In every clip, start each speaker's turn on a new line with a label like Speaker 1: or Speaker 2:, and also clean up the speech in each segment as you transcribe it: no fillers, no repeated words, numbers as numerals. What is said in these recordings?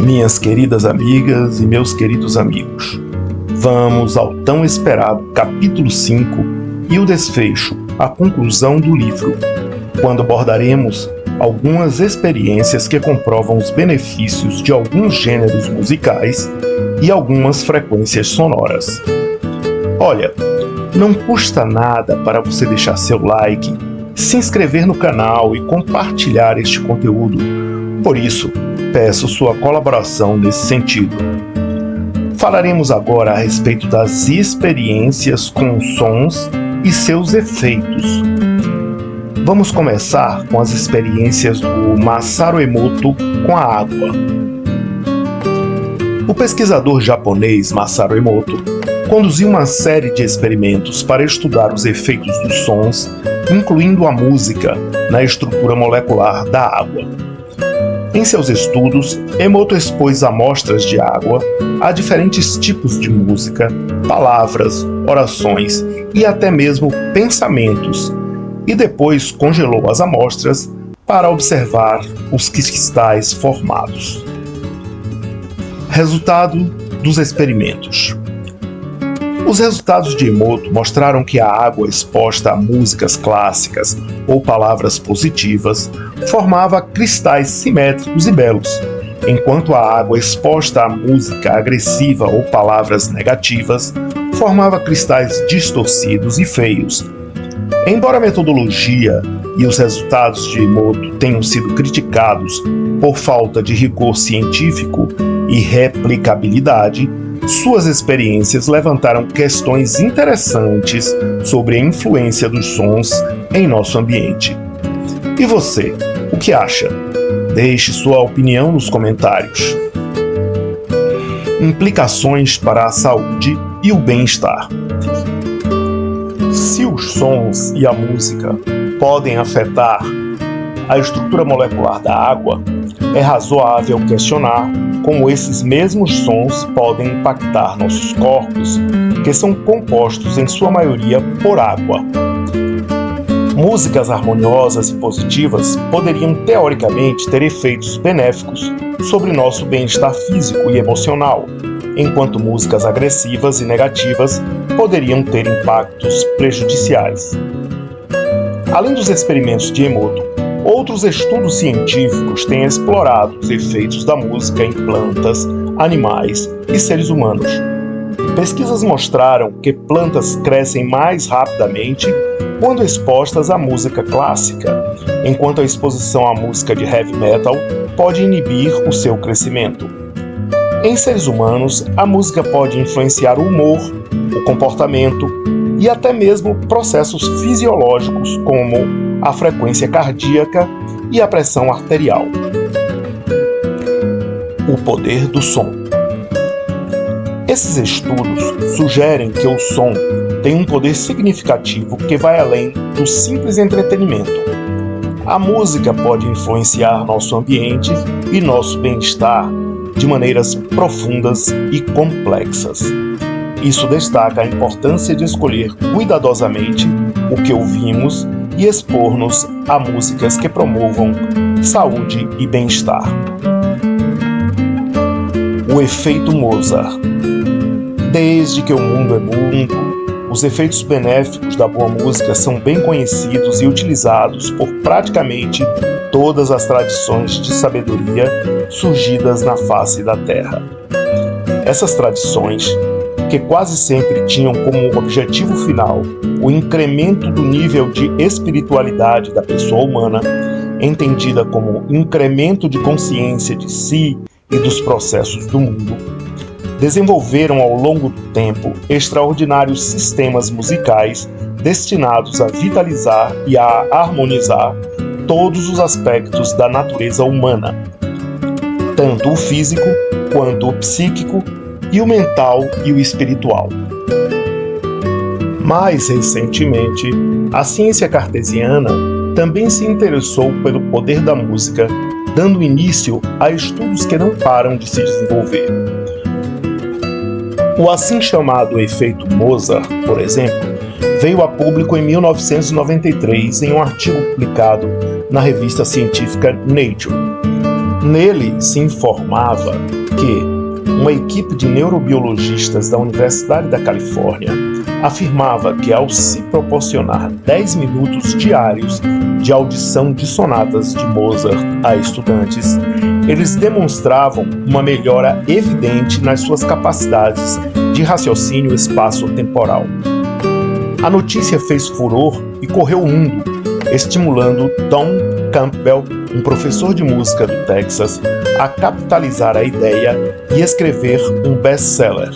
Speaker 1: Minhas queridas amigas e meus queridos amigos, vamos ao tão esperado capítulo 5 e o desfecho, a conclusão do livro, quando abordaremos algumas experiências que comprovam os benefícios de alguns gêneros musicais e algumas frequências sonoras. Olha, não custa nada para você deixar seu like, se inscrever no canal e compartilhar este conteúdo. Por isso, peço sua colaboração nesse sentido. Falaremos agora a respeito das experiências com sons e seus efeitos. Vamos começar com as experiências do Masaru Emoto com a água. O pesquisador japonês Masaru Emoto conduziu uma série de experimentos para estudar os efeitos dos sons, incluindo a música, na estrutura molecular da água. Em seus estudos, Emoto expôs amostras de água a diferentes tipos de música, palavras, orações e até mesmo pensamentos, e depois congelou as amostras para observar os cristais formados. Resultado dos experimentos. Os resultados de Emoto mostraram que a água exposta a músicas clássicas ou palavras positivas formava cristais simétricos e belos, enquanto a água exposta a música agressiva ou palavras negativas formava cristais distorcidos e feios. Embora a metodologia e os resultados de Emoto tenham sido criticados por falta de rigor científico e replicabilidade, suas experiências levantaram questões interessantes sobre a influência dos sons em nosso ambiente. E você, o que acha? Deixe sua opinião nos comentários. Implicações para a saúde e o bem-estar. Se os sons e a música podem afetar a estrutura molecular da água, é razoável questionar como esses mesmos sons podem impactar nossos corpos, que são compostos em sua maioria por água. Músicas harmoniosas e positivas poderiam teoricamente ter efeitos benéficos sobre nosso bem-estar físico e emocional, enquanto músicas agressivas e negativas poderiam ter impactos prejudiciais. Além dos experimentos de Emoto, outros estudos científicos têm explorado os efeitos da música em plantas, animais e seres humanos. Pesquisas mostraram que plantas crescem mais rapidamente quando expostas à música clássica, enquanto a exposição à música de heavy metal pode inibir o seu crescimento. Em seres humanos, a música pode influenciar o humor, o comportamento e até mesmo processos fisiológicos como a frequência cardíaca e a pressão arterial. O poder do som. Esses estudos sugerem que o som tem um poder significativo que vai além do simples entretenimento. A música pode influenciar nosso ambiente e nosso bem-estar de maneiras profundas e complexas. Isso destaca a importância de escolher cuidadosamente o que ouvimos e expor-nos a músicas que promovam saúde e bem-estar. O efeito Mozart. Desde que o mundo é mundo, os efeitos benéficos da boa música são bem conhecidos e utilizados por praticamente todas as tradições de sabedoria surgidas na face da Terra. Essas tradições, que quase sempre tinham como objetivo final o incremento do nível de espiritualidade da pessoa humana, entendida como incremento de consciência de si e dos processos do mundo, desenvolveram ao longo do tempo extraordinários sistemas musicais destinados a vitalizar e a harmonizar todos os aspectos da natureza humana, tanto o físico quanto o psíquico e o mental e o espiritual. Mais recentemente, a ciência cartesiana também se interessou pelo poder da música, dando início a estudos que não param de se desenvolver. O assim chamado efeito Mozart, por exemplo, veio a público em 1993 em um artigo publicado na revista científica Nature. Nele se informava que uma equipe de neurobiologistas da Universidade da Califórnia afirmava que, ao se proporcionar 10 minutos diários de audição de sonatas de Mozart a estudantes, eles demonstravam uma melhora evidente nas suas capacidades de raciocínio espaço-temporal. A notícia fez furor e correu o mundo, estimulando Tom Campbell, um professor de música do Texas, a capitalizar a ideia e escrever um best-seller,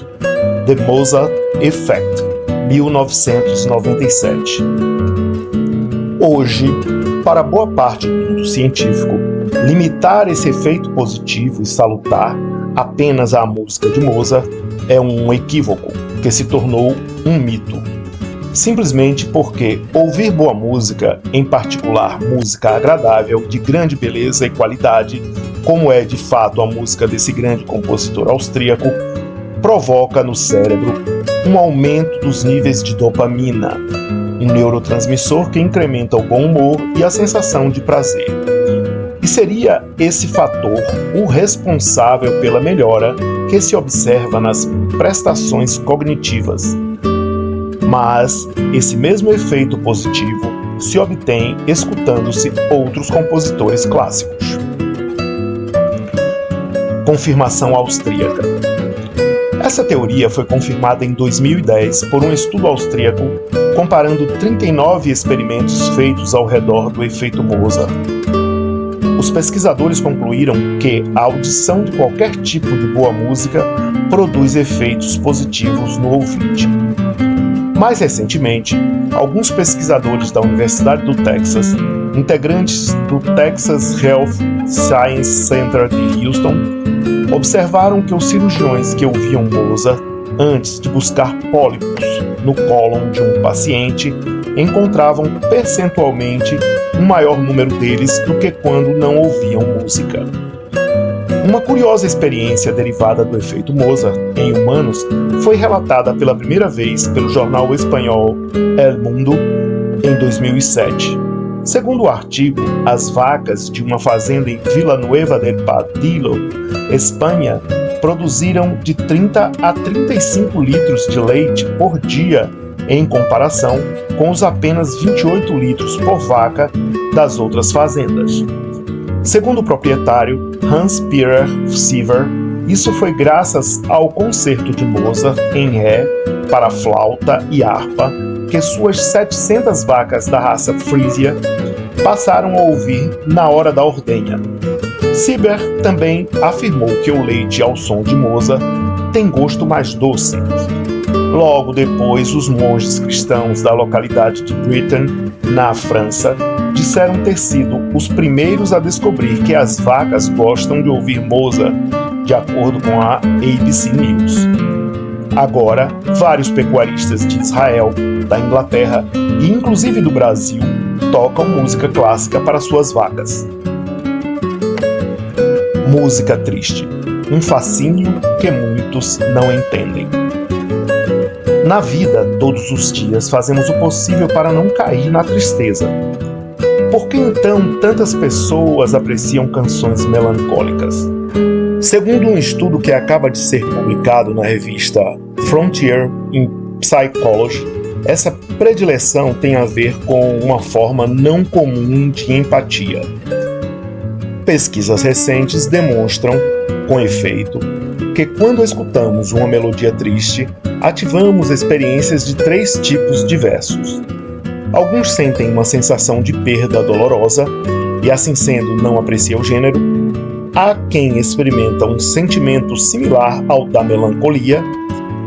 Speaker 1: The Mozart Effect, 1997. Hoje, para boa parte do mundo científico, limitar esse efeito positivo e salutar apenas à música de Mozart é um equívoco que se tornou um mito. Simplesmente porque ouvir boa música, em particular música agradável, de grande beleza e qualidade, como é de fato a música desse grande compositor austríaco, provoca no cérebro um aumento dos níveis de dopamina, um neurotransmissor que incrementa o bom humor e a sensação de prazer. E seria esse fator o responsável pela melhora que se observa nas prestações cognitivas. Mas esse mesmo efeito positivo se obtém escutando-se outros compositores clássicos. Confirmação austríaca. Essa teoria foi confirmada em 2010 por um estudo austríaco comparando 39 experimentos feitos ao redor do efeito Mozart. Os pesquisadores concluíram que a audição de qualquer tipo de boa música produz efeitos positivos no ouvinte. Mais recentemente, alguns pesquisadores da Universidade do Texas, integrantes do Texas Health Science Center de Houston, observaram que os cirurgiões que ouviam Mozart antes de buscar pólipos no cólon de um paciente encontravam percentualmente um maior número deles do que quando não ouviam música. Uma curiosa experiência derivada do efeito Mozart em humanos foi relatada pela primeira vez pelo jornal espanhol El Mundo em 2007. Segundo o artigo, as vacas de uma fazenda em Villanueva del Pardillo, Espanha, produziram de 30 a 35 litros de leite por dia, em comparação com os apenas 28 litros por vaca das outras fazendas. Segundo o proprietário, Hans-Peter Siever, isso foi graças ao concerto de Mozart em Ré para flauta e harpa que suas 700 vacas da raça Frisia passaram a ouvir na hora da ordenha. Siever também afirmou que o leite ao som de Mozart tem gosto mais doce. Logo depois, os monges cristãos da localidade de Britain, na França, disseram ter sido os primeiros a descobrir que as vacas gostam de ouvir Mozart, de acordo com a ABC News. Agora, vários pecuaristas de Israel, da Inglaterra e inclusive do Brasil tocam música clássica para suas vacas. Música triste, um fascínio que muitos não entendem. Na vida, todos os dias, fazemos o possível para não cair na tristeza. Por que então tantas pessoas apreciam canções melancólicas? Segundo um estudo que acaba de ser publicado na revista Frontier in Psychology, essa predileção tem a ver com uma forma não comum de empatia. Pesquisas recentes demonstram, com efeito, que quando escutamos uma melodia triste, ativamos experiências de 3 tipos diversos. Alguns sentem uma sensação de perda dolorosa e, assim sendo, não apreciam o gênero. Há quem experimenta um sentimento similar ao da melancolia,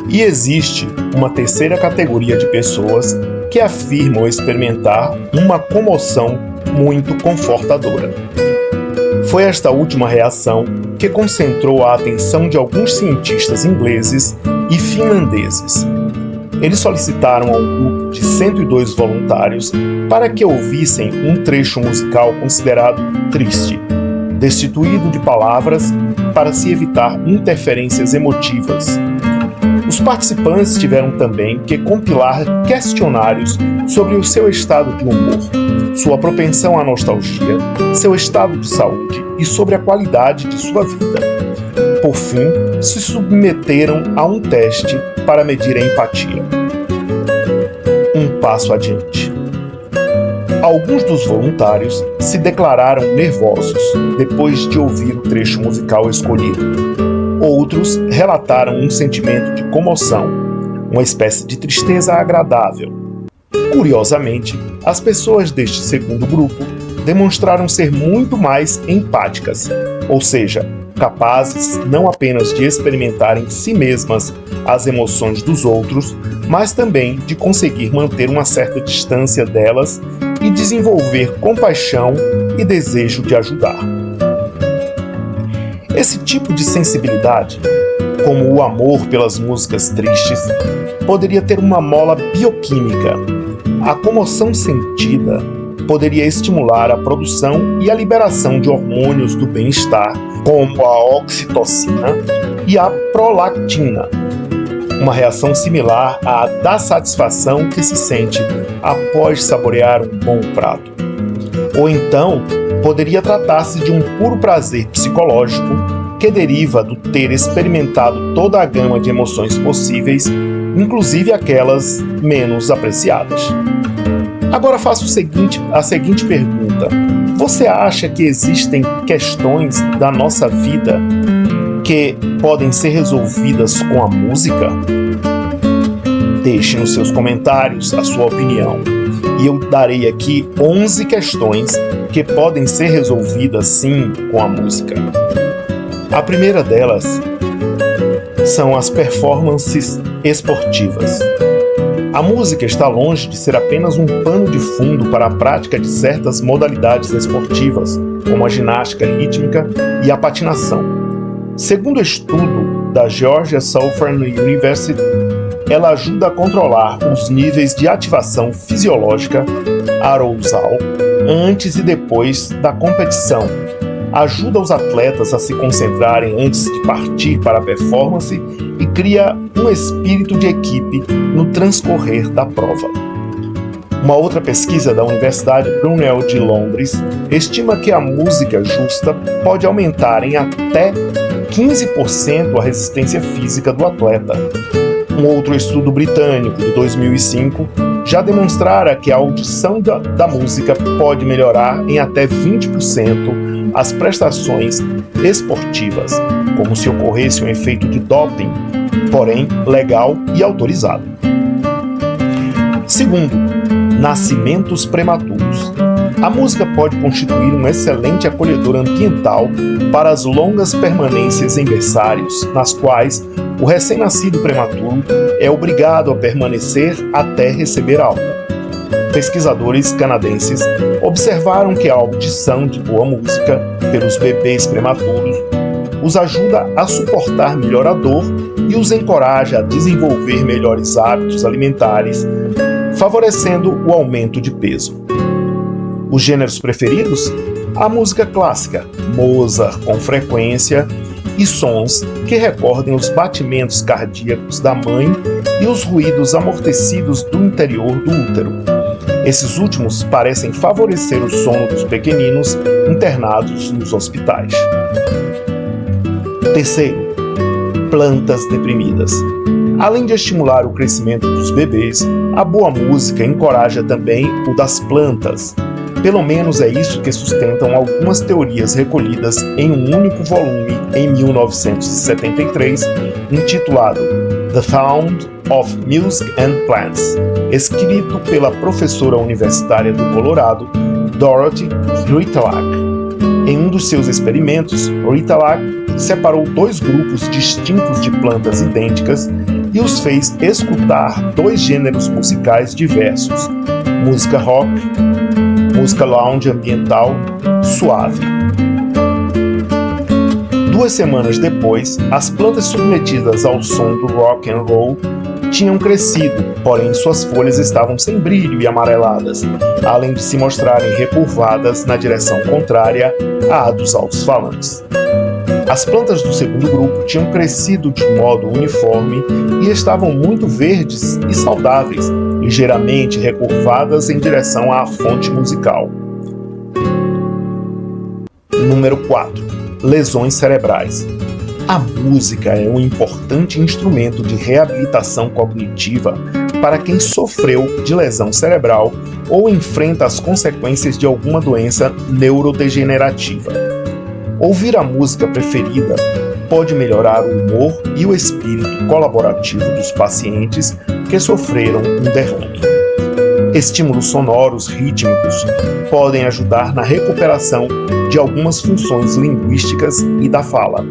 Speaker 1: e existe uma terceira categoria de pessoas que afirmam experimentar uma comoção muito confortadora. Foi esta última reação que concentrou a atenção de alguns cientistas ingleses e finlandeses. Eles solicitaram a um grupo de 102 voluntários para que ouvissem um trecho musical considerado triste, destituído de palavras para se evitar interferências emotivas. Os participantes tiveram também que compilar questionários sobre o seu estado de humor, sua propensão à nostalgia, seu estado de saúde e sobre a qualidade de sua vida. Por fim, se submeteram a um teste para medir a empatia. Um passo adiante. Alguns dos voluntários se declararam nervosos depois de ouvir o trecho musical escolhido. Outros relataram um sentimento de comoção, uma espécie de tristeza agradável. Curiosamente, as pessoas deste segundo grupo demonstraram ser muito mais empáticas, ou seja, capazes não apenas de experimentar em si mesmas as emoções dos outros, mas também de conseguir manter uma certa distância delas e desenvolver compaixão e desejo de ajudar. Esse tipo de sensibilidade, como o amor pelas músicas tristes, poderia ter uma mola bioquímica. A comoção sentida poderia estimular a produção e a liberação de hormônios do bem-estar, como a oxitocina e a prolactina, uma reação similar à da satisfação que se sente após saborear um bom prato. Ou então, poderia tratar-se de um puro prazer psicológico que deriva do ter experimentado toda a gama de emoções possíveis, inclusive aquelas menos apreciadas. Agora faço a seguinte pergunta: você acha que existem questões da nossa vida que podem ser resolvidas com a música? Deixe nos seus comentários a sua opinião. E eu darei aqui 11 questões que podem ser resolvidas sim com a música. A primeira delas são as performances esportivas. A música está longe de ser apenas um pano de fundo para a prática de certas modalidades esportivas, como a ginástica rítmica e a patinação. Segundo o estudo da Georgia Southern University, ela ajuda a controlar os níveis de ativação fisiológica arousal antes e depois da competição, ajuda os atletas a se concentrarem antes de partir para a performance e cria um espírito de equipe no transcorrer da prova. Uma outra pesquisa da Universidade Brunel de Londres estima que a música justa pode aumentar em até 15% a resistência física do atleta. Um outro estudo britânico, de 2005, já demonstrara que a audição da música pode melhorar em até 20% as prestações esportivas, como se ocorresse um efeito de doping, porém legal e autorizado. Segundo, nascimentos prematuros. A música pode constituir um excelente acolhedor ambiental para as longas permanências em berçários, nas quais o recém-nascido prematuro é obrigado a permanecer até receber alta. Pesquisadores canadenses observaram que a audição de boa música pelos bebês prematuros os ajuda a suportar melhor a dor e os encoraja a desenvolver melhores hábitos alimentares, favorecendo o aumento de peso. Os gêneros preferidos? A música clássica, Mozart com frequência, e sons que recordem os batimentos cardíacos da mãe e os ruídos amortecidos do interior do útero. Esses últimos parecem favorecer o sono dos pequeninos internados nos hospitais. Terceiro, plantas deprimidas. Além de estimular o crescimento dos bebês, a boa música encoraja também o das plantas. Pelo menos é isso que sustentam algumas teorias recolhidas em um único volume em 1973, intitulado The Sound of Music and Plants, escrito pela professora universitária do Colorado, Dorothy Ritalack. Em um dos seus experimentos, Ritalack separou dois grupos distintos de plantas idênticas e os fez escutar dois gêneros musicais diversos: música rock, música lounge ambiental suave. 2 semanas depois, as plantas submetidas ao som do rock and roll tinham crescido, porém suas folhas estavam sem brilho e amareladas, além de se mostrarem recurvadas na direção contrária à dos alto-falantes. As plantas do segundo grupo tinham crescido de modo uniforme e estavam muito verdes e saudáveis, ligeiramente recurvadas em direção à fonte musical. Número 4. Lesões cerebrais. A música é um importante instrumento de reabilitação cognitiva para quem sofreu de lesão cerebral ou enfrenta as consequências de alguma doença neurodegenerativa. Ouvir a música preferida pode melhorar o humor e o espírito colaborativo dos pacientes que sofreram um derrame. Estímulos sonoros rítmicos podem ajudar na recuperação de algumas funções linguísticas e da fala.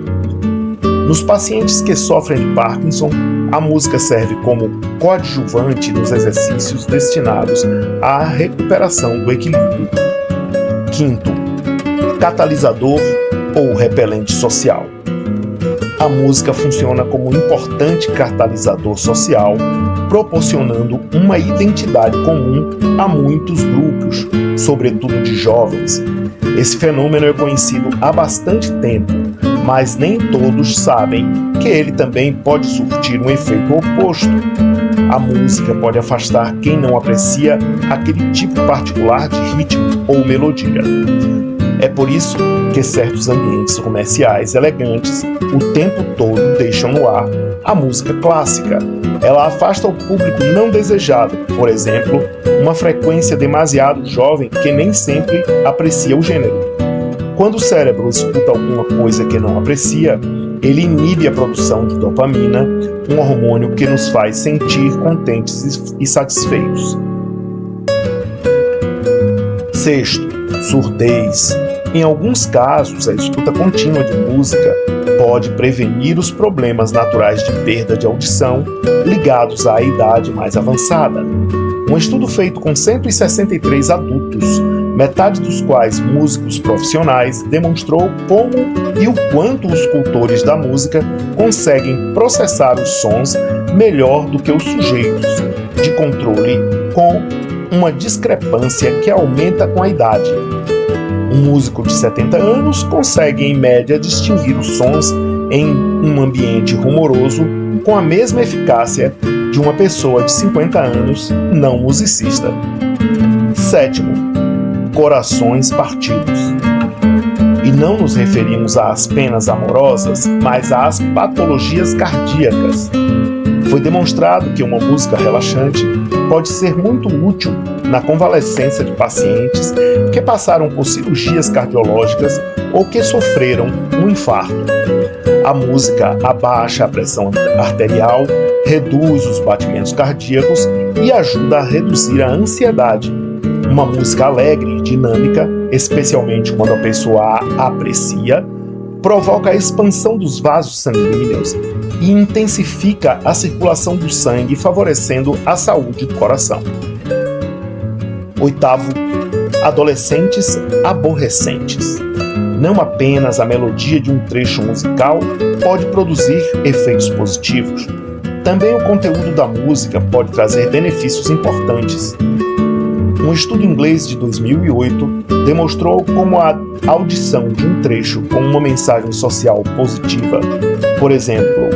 Speaker 1: Nos pacientes que sofrem de Parkinson, a música serve como coadjuvante nos exercícios destinados à recuperação do equilíbrio. Quinto, catalisador ou repelente social. A música funciona como um importante catalisador social, proporcionando uma identidade comum a muitos grupos, sobretudo de jovens. Esse fenômeno é conhecido há bastante tempo, mas nem todos sabem que ele também pode surtir um efeito oposto. A música pode afastar quem não aprecia aquele tipo particular de ritmo ou melodia. É por isso que certos ambientes comerciais elegantes o tempo todo deixam no ar a música clássica. Ela afasta o público não desejado, por exemplo, uma frequência demasiado jovem que nem sempre aprecia o gênero. Quando o cérebro escuta alguma coisa que não aprecia, ele inibe a produção de dopamina, um hormônio que nos faz sentir contentes e satisfeitos. Sexto, surdez. Em alguns casos, a escuta contínua de música pode prevenir os problemas naturais de perda de audição ligados à idade mais avançada. Um estudo feito com 163 adultos, metade dos quais músicos profissionais, demonstrou como e o quanto os cultores da música conseguem processar os sons melhor do que os sujeitos de controle, com uma discrepância que aumenta com a idade. Um músico de 70 anos consegue, em média, distinguir os sons em um ambiente rumoroso com a mesma eficácia de uma pessoa de 50 anos não musicista. Sétimo, corações partidos. E não nos referimos às penas amorosas, mas às patologias cardíacas. Foi demonstrado que uma música relaxante pode ser muito útil na convalescência de pacientes que passaram por cirurgias cardiológicas ou que sofreram um infarto. A música abaixa a pressão arterial, reduz os batimentos cardíacos e ajuda a reduzir a ansiedade. Uma música alegre e dinâmica, especialmente quando a pessoa a aprecia, provoca a expansão dos vasos sanguíneos e intensifica a circulação do sangue, favorecendo a saúde do coração. Oitavo, adolescentes aborrecentes. Não apenas a melodia de um trecho musical pode produzir efeitos positivos, também o conteúdo da música pode trazer benefícios importantes. Um estudo inglês de 2008 demonstrou como a audição de um trecho com uma mensagem social positiva, por exemplo,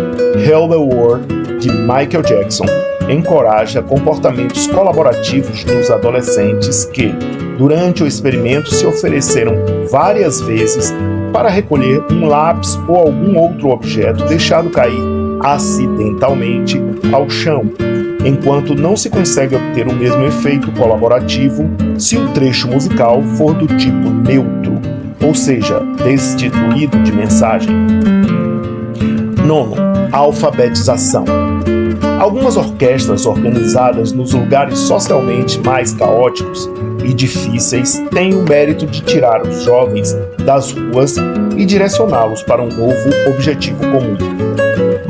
Speaker 1: Heal the World, de Michael Jackson, encoraja comportamentos colaborativos nos adolescentes que, durante o experimento, se ofereceram várias vezes para recolher um lápis ou algum outro objeto deixado cair acidentalmente ao chão, enquanto não se consegue obter o mesmo efeito colaborativo se o trecho musical for do tipo neutro, ou seja, destituído de mensagem. Nono, alfabetização. Algumas orquestras organizadas nos lugares socialmente mais caóticos e difíceis têm o mérito de tirar os jovens das ruas e direcioná-los para um novo objetivo comum.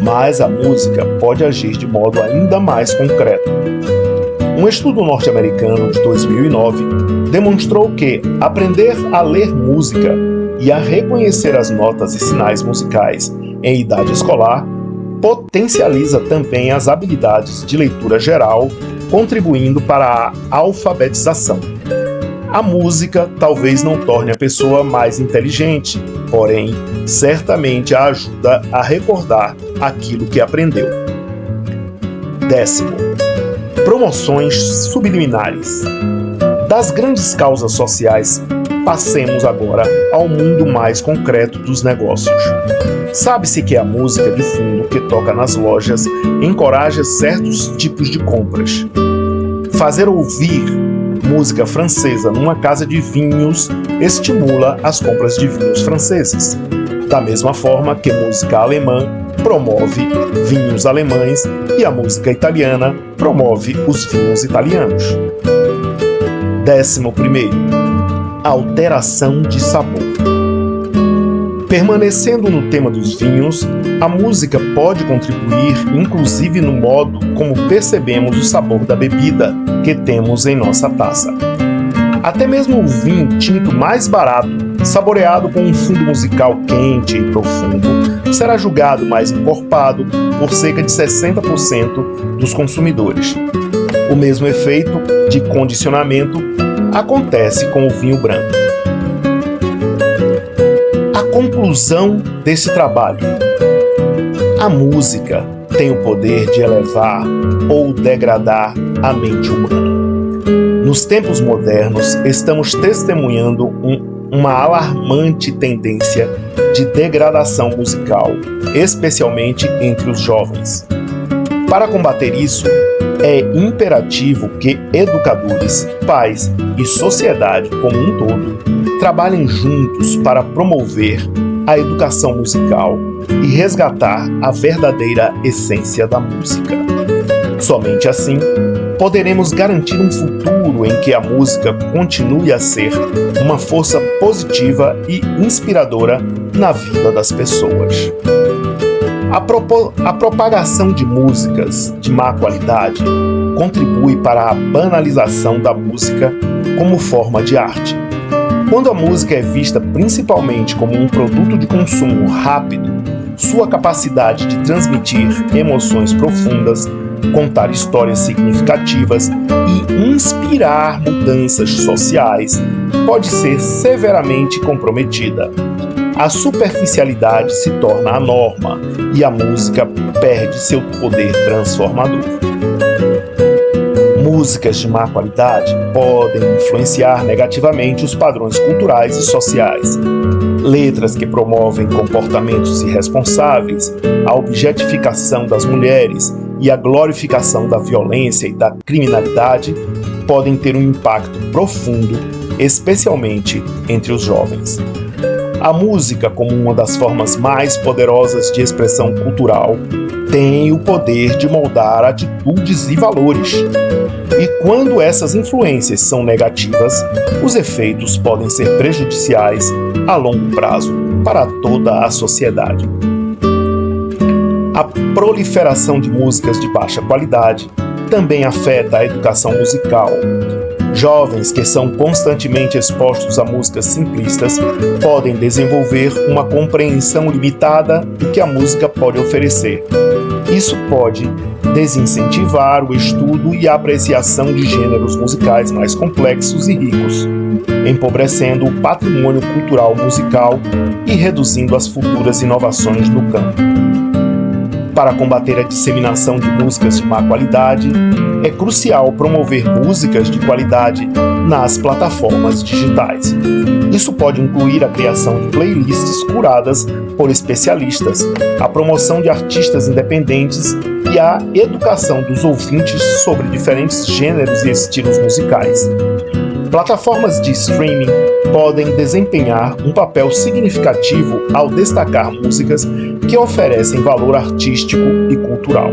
Speaker 1: Mas a música pode agir de modo ainda mais concreto. Um estudo norte-americano de 2009 demonstrou que aprender a ler música e a reconhecer as notas e sinais musicais em idade escolar potencializa também as habilidades de leitura geral, contribuindo para a alfabetização. A música talvez não torne a pessoa mais inteligente, porém, certamente a ajuda a recordar aquilo que aprendeu. 10º, promoções subliminares. Das grandes causas sociais, passemos agora ao mundo mais concreto dos negócios. Sabe-se que a música de fundo que toca nas lojas encoraja certos tipos de compras. Fazer ouvir música francesa numa casa de vinhos estimula as compras de vinhos franceses, da mesma forma que música alemã promove vinhos alemães e a música italiana promove os vinhos italianos. 11º, alteração de sabor. Permanecendo no tema dos vinhos, a música pode contribuir inclusive no modo como percebemos o sabor da bebida que temos em nossa taça. Até mesmo o vinho tinto mais barato, saboreado com um fundo musical quente e profundo, será julgado mais encorpado por cerca de 60% dos consumidores. O mesmo efeito de condicionamento acontece com o vinho branco. A conclusão desse trabalho: a música tem o poder de elevar ou degradar a mente humana. Nos tempos modernos, estamos testemunhando uma alarmante tendência de degradação musical, especialmente entre os jovens. Para combater isso, é imperativo que educadores, pais e sociedade como um todo trabalhem juntos para promover a educação musical e resgatar a verdadeira essência da música. Somente assim, poderemos garantir um futuro em que a música continue a ser uma força positiva e inspiradora na vida das pessoas. A propagação de músicas de má qualidade contribui para a banalização da música como forma de arte. Quando a música é vista principalmente como um produto de consumo rápido, sua capacidade de transmitir emoções profundas, contar histórias significativas e inspirar mudanças sociais pode ser severamente comprometida. A superficialidade se torna a norma e a música perde seu poder transformador. Músicas de má qualidade podem influenciar negativamente os padrões culturais e sociais. Letras que promovem comportamentos irresponsáveis, a objetificação das mulheres e a glorificação da violência e da criminalidade podem ter um impacto profundo, especialmente entre os jovens. A música, como uma das formas mais poderosas de expressão cultural, tem o poder de moldar atitudes e valores. E quando essas influências são negativas, os efeitos podem ser prejudiciais a longo prazo para toda a sociedade. A proliferação de músicas de baixa qualidade também afeta a educação musical. Jovens que são constantemente expostos a músicas simplistas podem desenvolver uma compreensão limitada do que a música pode oferecer. Isso pode desincentivar o estudo e a apreciação de gêneros musicais mais complexos e ricos, empobrecendo o patrimônio cultural musical e reduzindo as futuras inovações no campo. Para combater a disseminação de músicas de má qualidade, é crucial promover músicas de qualidade nas plataformas digitais. Isso pode incluir a criação de playlists curadas por especialistas, a promoção de artistas independentes e a educação dos ouvintes sobre diferentes gêneros e estilos musicais. Plataformas de streaming podem desempenhar um papel significativo ao destacar músicas que oferecem valor artístico e cultural.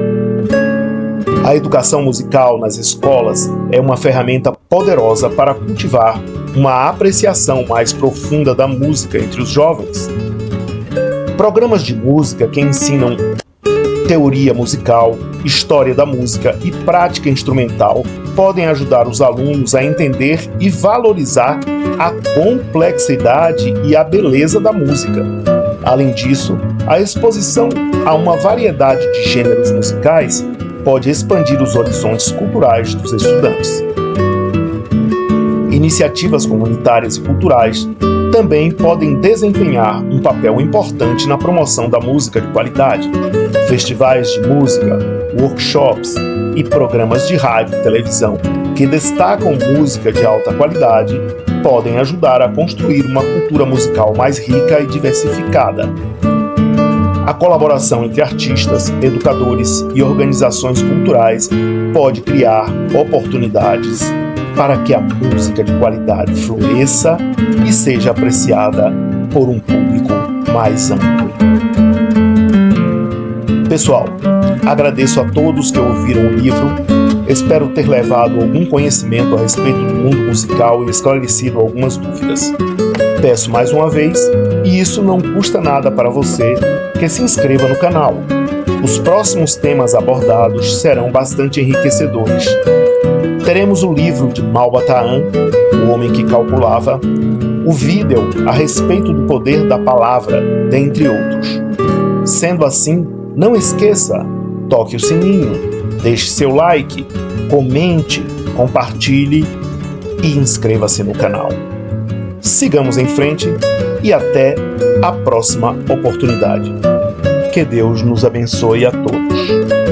Speaker 1: A educação musical nas escolas é uma ferramenta poderosa para cultivar uma apreciação mais profunda da música entre os jovens. Programas de música que ensinam teoria musical, história da música e prática instrumental podem ajudar os alunos a entender e valorizar a complexidade e a beleza da música. Além disso, a exposição a uma variedade de gêneros musicais pode expandir os horizontes culturais dos estudantes. iniciativas comunitárias e culturais também podem desempenhar um papel importante na promoção da música de qualidade. Festivais de música, workshops e programas de rádio e televisão que destacam música de alta qualidade podem ajudar a construir uma cultura musical mais rica e diversificada. A colaboração entre artistas, educadores e organizações culturais pode criar oportunidades para que a música de qualidade floresça e seja apreciada por um público mais amplo. Pessoal, agradeço a todos que ouviram o livro, espero ter levado algum conhecimento a respeito do mundo musical e esclarecido algumas dúvidas. Peço mais uma vez, e isso não custa nada para você, que se inscreva no canal. Os próximos temas abordados serão bastante enriquecedores. Teremos o livro de Malba-Tahan, O Homem que Calculava, o vídeo a respeito do poder da palavra, dentre outros. Sendo assim, não esqueça, toque o sininho, deixe seu like, comente, compartilhe e inscreva-se no canal. Sigamos em frente e até a próxima oportunidade. Que Deus nos abençoe a todos.